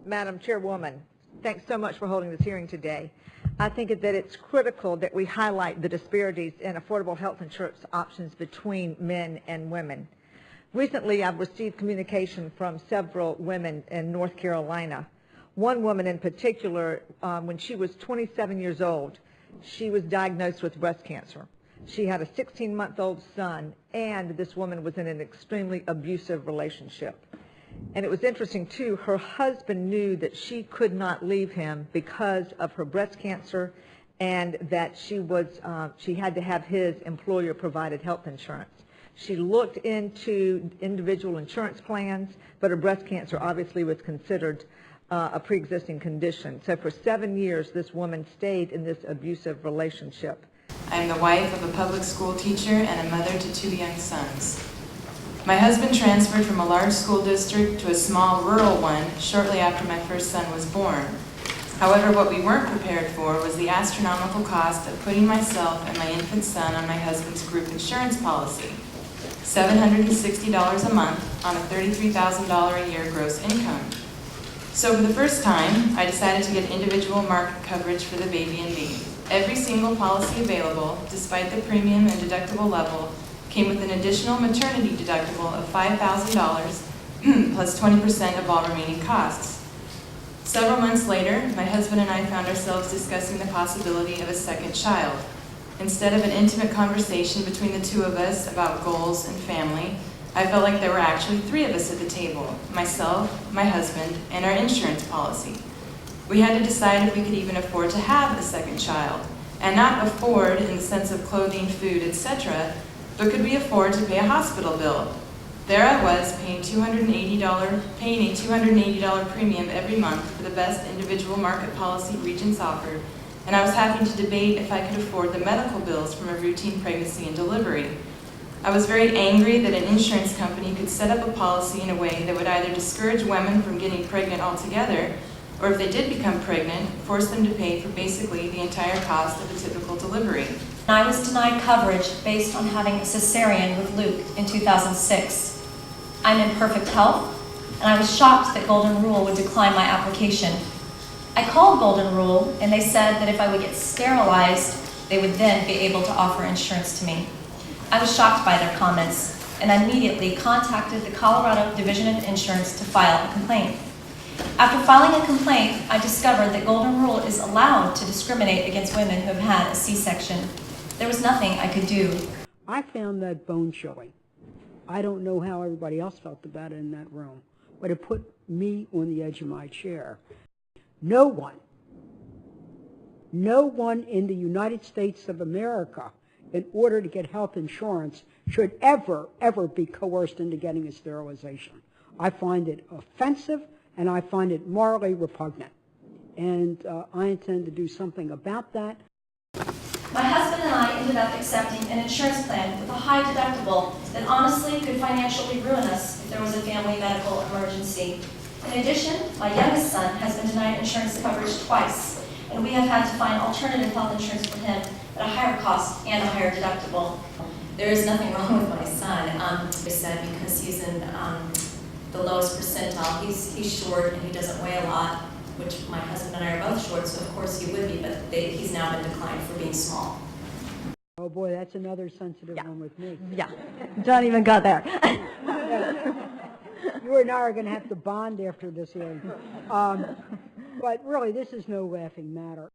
Madam Chairwoman, thanks so much for holding this hearing today. I think that it's critical that we highlight the disparities in affordable health insurance options between men and women. Recently, I've received communication from several women in North Carolina. One woman in particular, when she was 27 years old, she was diagnosed with breast cancer. She had a 16-month-old son, and this woman was in an extremely abusive relationship. And it was interesting, too, her husband knew that she could not leave him because of her breast cancer and that she had to have his employer-provided health insurance. She looked into individual insurance plans, but her breast cancer obviously was considered a pre-existing condition. So for 7 years, this woman stayed in this abusive relationship. I am the wife of a public school teacher and a mother to 2 young sons. My husband transferred from a large school district to a small rural one shortly after my first son was born. However, what we weren't prepared for was the astronomical cost of putting myself and my infant son on my husband's group insurance policy. $760 a month on a $33,000 a year gross income. So for the first time, I decided to get individual market coverage for the baby and me. Every single policy available, despite the premium and deductible level, came with an additional maternity deductible of $5,000 plus 20% of all remaining costs. Several months later, my husband and I found ourselves discussing the possibility of a second child. Instead of an intimate conversation between the two of us about goals and family, I felt like there were actually 3 of us at the table: myself, my husband, and our insurance policy. We had to decide if we could even afford to have a second child, and not afford in the sense of clothing, food, etc., but could we afford to pay a hospital bill? There I was, paying a $280 premium every month for the best individual market policy Regents offered, and I was having to debate if I could afford the medical bills from a routine pregnancy and delivery. I was very angry that an insurance company could set up a policy in a way that would either discourage women from getting pregnant altogether, or if they did become pregnant, force them to pay for basically the entire cost of a typical delivery. I was denied coverage based on having a cesarean with Luke in 2006. I'm in perfect health, and I was shocked that Golden Rule would decline my application. I called Golden Rule, and they said that if I would get sterilized, they would then be able to offer insurance to me. I was shocked by their comments, and I immediately contacted the Colorado Division of Insurance to file a complaint. After filing a complaint, I discovered that Golden Rule is allowed to discriminate against women who have had a C-section. There was nothing I could do. I found that bone-chilling. I don't know how everybody else felt about it in that room, but it put me on the edge of my chair. No one in the United States of America, in order to get health insurance, should ever be coerced into getting a sterilization. I find it offensive, and I find it morally repugnant. And I intend to do something about that. My husband and I ended up accepting an insurance plan with a high deductible that honestly could financially ruin us if there was a family medical emergency. In addition, my youngest son has been denied insurance coverage twice, and we have had to find alternative health insurance for him at a higher cost and a higher deductible. There is nothing wrong with my son. They said because he's in the lowest percentile, he's short and he doesn't weigh a lot, which my husband and I are both short, so of course he would be, but he's now been declined for being small. Oh boy, that's another sensitive one with me. Yeah, don't even go there. You and I are going to have to bond after this hearing. But really, this is no laughing matter.